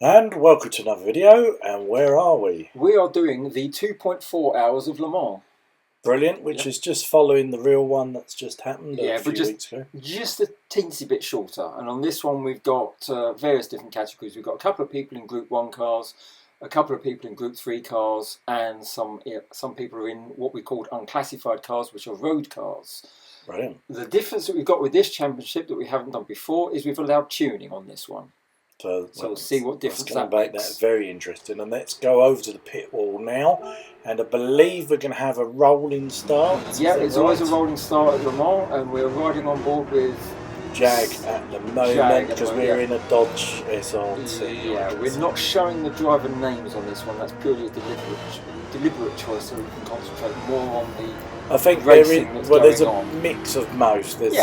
And welcome to another video, and where are we? We are doing the 2.4 hours of Le Mans. Brilliant, which is just following the real one that's just happened a few weeks ago. Just a teensy bit shorter. And on this one we've got various different categories. We've got a couple of people in Group 1 cars, a couple of people in Group 3 cars, and some people are in what we called unclassified cars, which are road cars. Brilliant. The difference that we've got with this championship that we haven't done before is we've allowed tuning on this one. So we'll see what difference that makes. That's very interesting. And let's go over to the pit wall now. And I believe we're going to have a rolling start. Yeah, it's always a rolling start at Le Mans, and we're riding on board with Jag at the moment because we're in a Dodge SRT. Yeah, we're not showing the driver names on this one. That's purely a deliberate choice, so we can concentrate more on the racing there's a mix of most. There's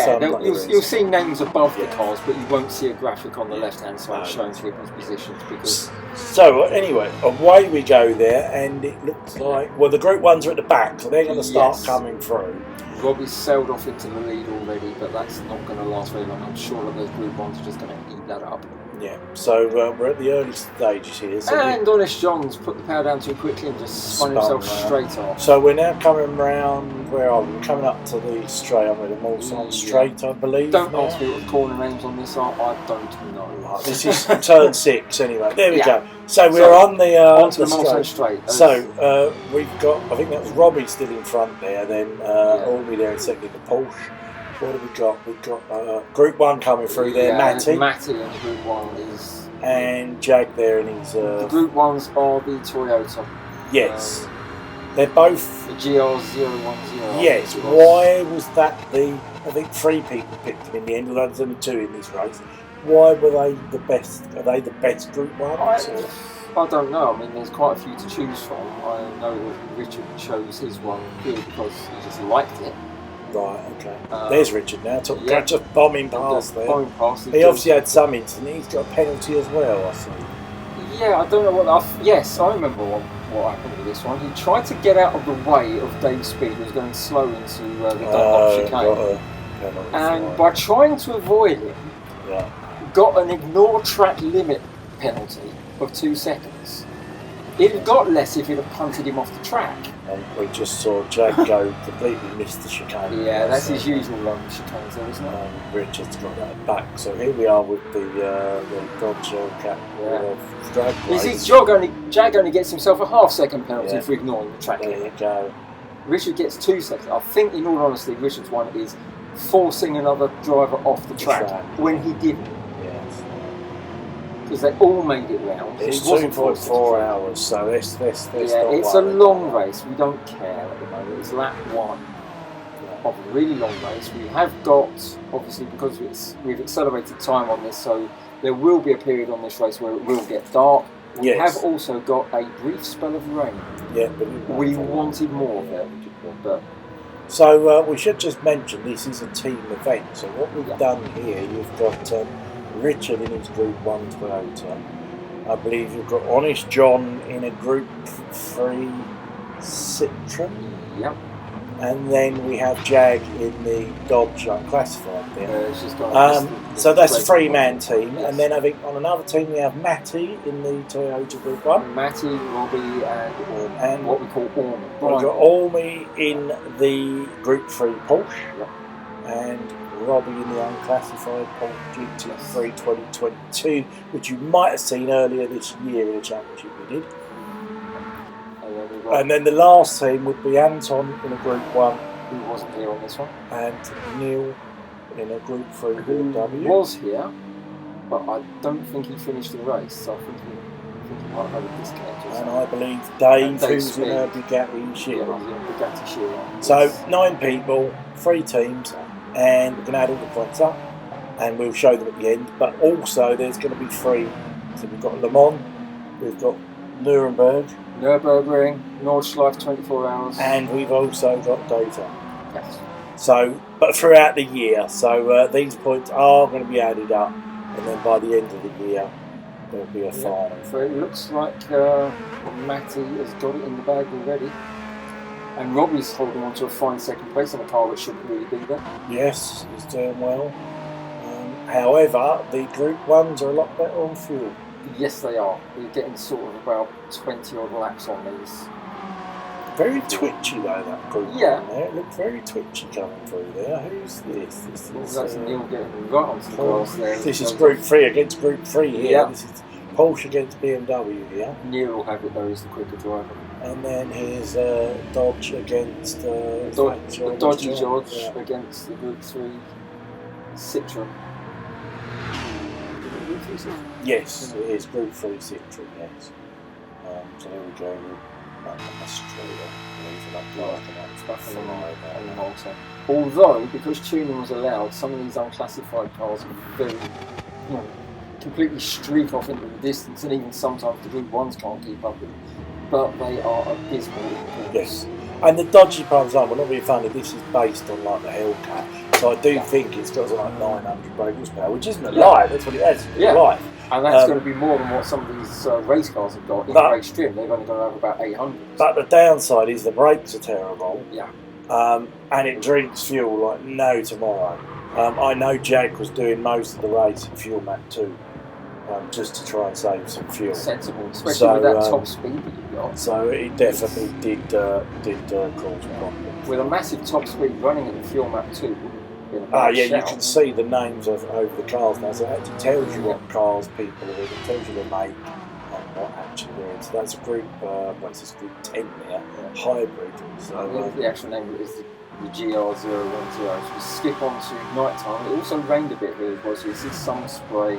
you'll see names above the cars, but you won't see a graphic on the left-hand side showing people's positions. So anyway, away we go there, and it looks like the Group 1s are at the back, so they're going to start coming through. Robbie's sailed off into the lead already, but that's not going to last very long. I'm sure that those Group 1s are just going to eat that up. Yeah, so we're at the early stages here. So and Honest John's put the power down too quickly and just spun himself straight off. So we're now coming round, where are we? We're coming up to the straight, I'm with them all on straight, I believe. Don't ask me what the corner names on this are, I don't know. This is turn 6 anyway. There we go. So we're on the straight. So we've got, I think that was Robbie still in front there, then Orby there in second, the Porsche. What have we got? We've got Group 1 coming through there, Matty in Group 1 is... And Jag there in his... the Group 1s are the Toyota. Yes. They're both... The GR010. Yes. Why was that I think 3 people picked them in the end, although there's only 2 in this race. Why were they the best? Are they the best Group 1s? I don't know. I mean, there's quite a few to choose from. I know that Richard chose his one purely because he just liked it. Right, okay. There's Richard now, just bombing past there. He obviously had some incident. He's got a penalty as well, I see. Yeah, I don't know what... Yes, I remember what happened with this one. He tried to get out of the way of Dave Speed, who was going slow into the Dunlop chicane. And by trying to avoid him, got an ignore track limit penalty of 2 seconds. It had got less if he'd have punted him off the track. And we just saw Jag go completely miss the chicane. Yeah, that's his usual run of chicanes there, isn't it? Richard's got that back. So here we are with the Dodge drag race. You see, Jag only gets himself a half-second penalty for ignoring the track. There you go. Richard gets 2 seconds. I think, in all honesty, Richard's one is forcing another driver off the track when he didn't. Because they all made it round. It's 2.4 hours, so this it's a long race. We don't care at the moment. It's lap 1 of a really long race. We have got, obviously, because we've accelerated time on this, so there will be a period on this race where it will get dark. We have also got a brief spell of rain. Yeah, we wanted more of it, but. So we should just mention this is a team event. So what we've done here, you've got Richard in his Group 1 Toyota. I believe you've got Honest John in a Group 3 Citroen. Yep. And then we have Jag in the Dodge Unclassified there. So that's a 3-man team. Yes. And then I think on another team we have Matty in the Toyota Group 1. Matty, Robbie and what we call Ormy. We've got Ormy in the Group 3 Porsche. Yep. And Robbie in the unclassified Porsche GT3 2022, which you might have seen earlier this year in the championship we did. And then the last team would be Anton in a Group 1. Who wasn't here on this one. And Neil in a Group 3 Who BMW. Was here, but I don't think he finished the race, so I think he might have a discount. And I believe Dave, who's in a Bugatti Chiron. Bugatti Chiron. So 9 people, 3 teams, and we can add all the points up, and we'll show them at the end. But also, there's going to be 3. So we've got Le Mans, we've got Nürburgring, Nordschleife 24 hours, and we've also got Daytona. Yes. So, but throughout the year, so these points are going to be added up, and then by the end of the year, there'll be a final. So it looks like Matty has got it in the bag already. And Robbie's holding on to a fine second place in a car which shouldn't really be there. Yes, he's doing well. However, the Group 1s are a lot better on fuel. Yes, they are. We're getting sort of about 20 odd laps on these. Very twitchy though, that group. Yeah. There. It looked very twitchy coming through there. Who's this? This is that's Neil getting right onto the grass there. This is Group 3 against Group 3 here. Yeah. This is Porsche against BMW here. Neil will have it though, he's the quicker driver. And then here's Dodge against the Dodgy George against the Group 3 Citroen. Yes, it is Group 3 Citroen, yes. So there we go. Although, because tuning was allowed, some of these unclassified cars are very, completely streak off into the distance, and even sometimes the Group 1s can't keep up with them. But they are abysmal. Yes. And the dodgy pumps are, well, not being funny, this is based on like the Hellcat. So I do think it's got like 900 brake horsepower, which isn't alive, that's what it has, it's alive. And that's going to be more than what some of these race cars have got in race trim. They're only going to have about 800. But the downside is the brakes are terrible. Yeah. And it drinks fuel like no tomorrow. I know Jag was doing most of the race in Fuel Map 2, just to try and save some fuel. Sensible, especially with that top speed that you got. So it definitely did cause problems. With a massive top speed running in Fuel Map 2. Yeah, you can see the names over the cars now, so it actually tells you what cars people are in, it tells you the make and what actually they're in. So that's a group, what's this, Group 10 there, hybrid. So the actual name is the GR010. So we skip on to night time. It also rained a bit here as well, so you see some spray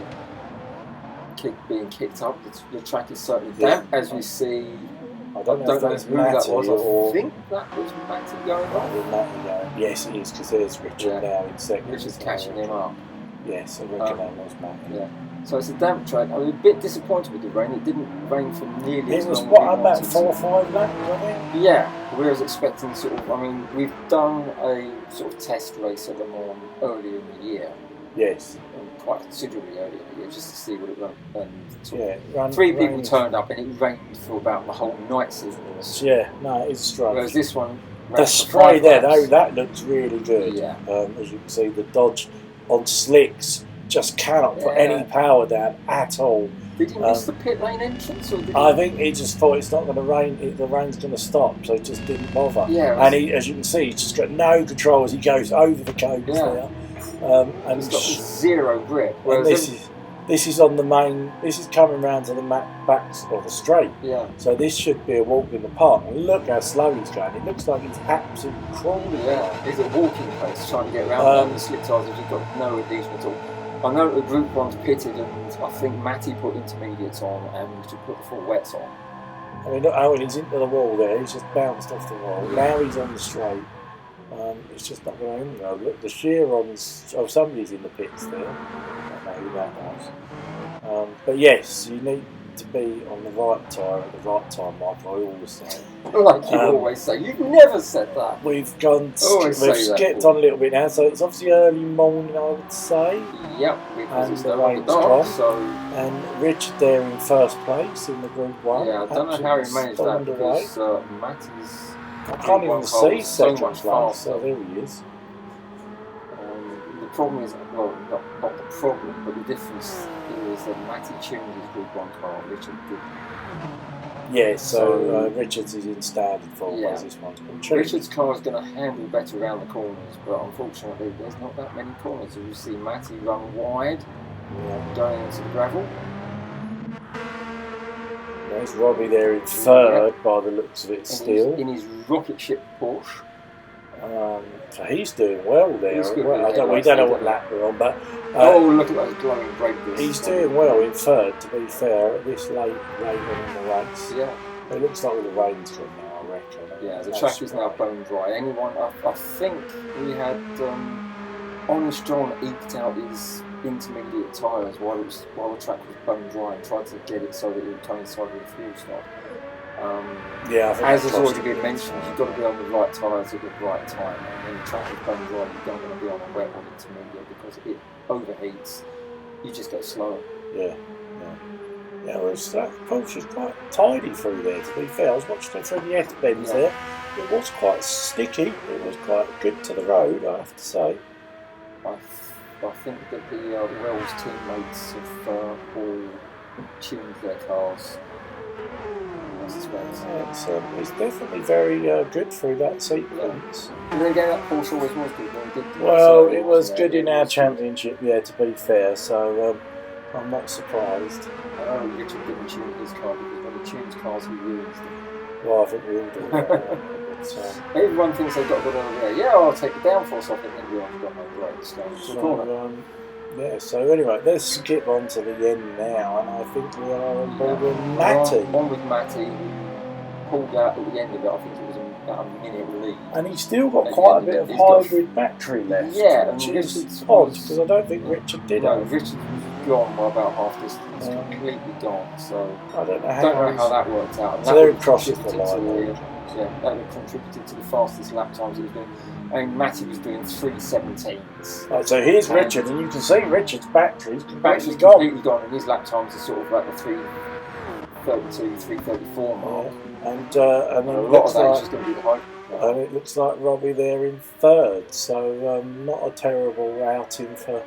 being kicked up. The track is certainly damp, as we see. I don't know if who that was. I think that was Matty going on. Yes, it is, because there's Richard now in second. Richard's catching him up. Yes, I reckon that was Matty. Yeah. So it's a damp track. I was a bit disappointed with the rain. It didn't rain for nearly as long as it was about 4 or 5 laps, wasn't it? Yeah. We was expecting sort of, I mean, we've done a sort of test race at Le Mans earlier in the year. Yes. Quite considerably earlier in the year, just to see what it ran. And 3 people turned up and it rained for about the whole night sequence. Yeah, no, it's strange. Whereas this one, the spray there, though, that looks really good. Yeah. As you can see, the Dodge on slicks just cannot put any power down at all. Did he miss the pit lane entrance? Or did I think he just thought it's not going to rain, the rain's going to stop, so he just didn't bother. Yeah, and he, as you can see, he's just got no control as he goes over the cones there. And he's got zero grip. And this is on the main. This is coming round to the back of the straight. Yeah. So this should be a walk in the park. And look how slow he's going. It looks like he's absolutely crawling. Yeah, he's at walking pace trying to get around the slick tires. He's got no adhesion at all. I know the Group 1's pitted, and I think Matty put intermediates on and Richard put the full wets on. I mean, look, Owen, he's into the wall there. He's just bounced off the wall. Now he's on the straight. It's just not going to go. Look, the Chiron's. Oh, somebody's in the pits there. I don't know who that was. But yes, you need to be on the right tyre at the right time, like I always say. Like you always say. You've never said that. We've skipped on a little bit now, so it's obviously early morning, I would say. Yep, because it's the rain's gone. And Richard there in first place in the Group 1. Yeah, I don't know how he managed that because Matty's. I can't even see second place, so there he is. The problem is, well, not the problem, but the difference is that Matty tuned his Group 1 car, Richard didn't. Yeah, so Richards is in standard for this one's called. Richard's car is going to handle better around the corners, but unfortunately there's not that many corners. As you see Matty run wide, going into the gravel. There's Robbie there in third by the looks of it still. In his rocket ship Porsche. So he's doing well there. We don't know what lap we're on, but look at those glowing brake discs. He's doing well in third, to be fair, at this late on in the race. Yeah. It looks like all the rain's gone now, I reckon. Yeah, the track is now bone dry. I think we had Honest John eked out his intermediate tyres while the track was bone dry and tried to get it so that it would coincide with the fuel stop. As has already been mentioned, you've got to be on the right tyres at the right time. And when the track is bone dry, you don't want to be on a wet one intermediate because if it overheats, you just go slower. Yeah, Porsche's quite tidy through there, to be fair. I was watching it through the F-bends there. It was quite sticky. It was quite good to the road, I have to say. I think that the Wells teammates have all tuned their cars. It's definitely very good through that sequence. And then again, that Porsche always was good. Well, it was good in our championship, yeah, to be fair, so I'm not surprised. Richard didn't tune his car because when he tunes cars, he ruins them. Well, I think we all do that. Everyone thinks they've got a good idea. Yeah, I'll take the downforce off it, and everyone's got no brakes going to the corner. Yeah, so anyway, let's skip on to the end now, and I think we are on board with Matty. On with Matty, who pulled out at the end of it. I think it was about a minute lead. And he's still got quite a bit of hybrid battery left. Yeah, which is odd, because I don't think Richard did. No, Richard was gone by about half distance, completely gone. So I don't know how that worked out. So they're crossing the line. Yeah, that would contributed to the fastest lap times he was doing. I mean, Matty was doing 3:17s. Right, so here's Richard, and you can see Richard's battery's completely gone, and his lap times are sort of like the 3:32, 3:34 mark. Yeah. And then a lot of that is just going to be the high. And it looks like Robbie there in third, so not a terrible outing for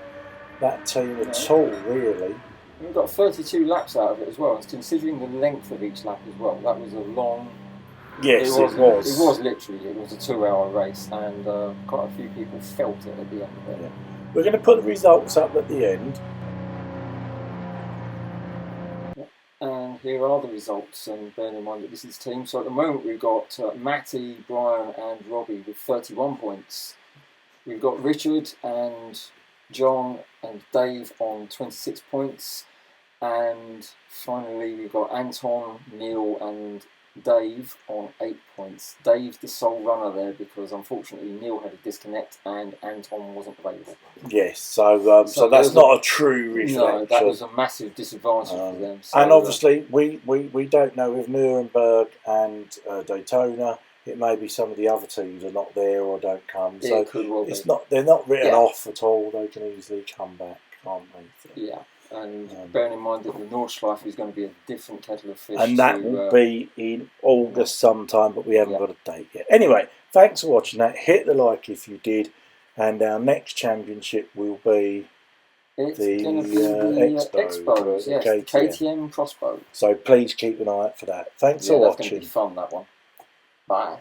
that team at all, really. We got 32 laps out of it as well, and considering the length of each lap as well, that was a long. Yes, it was. It was literally. It was a 2-hour race, and quite a few people felt it at the end of it. Yeah. We're going to put the results up at the end. And here are the results, and bear in mind that this is team. So at the moment we've got Matty, Brian and Robbie with 31 points. We've got Richard and John and Dave on 26 points. And finally we've got Anton, Neil and Dave on 8 points. Dave's the sole runner there because unfortunately Neil had a disconnect and Anton wasn't available. Yes, so that's not a true reflection. No, that was a massive disadvantage for them. So, and obviously we don't know with Nuremberg and Daytona, it may be some of the other teams are not there or don't come. Yeah, so it could well it's not, they're not written off at all. They can easily come back, can't they? So, yeah. And bearing in mind that the Nordschleife is going to be a different kettle of fish. And that will be in August sometime, but we haven't got a date yet. Anyway, thanks for watching that. Hit the like if you did. And our next championship will be the Expo, yes, KTM Crossbow. So please keep an eye out for that. Thanks for watching. That's going to be fun, that one. Bye.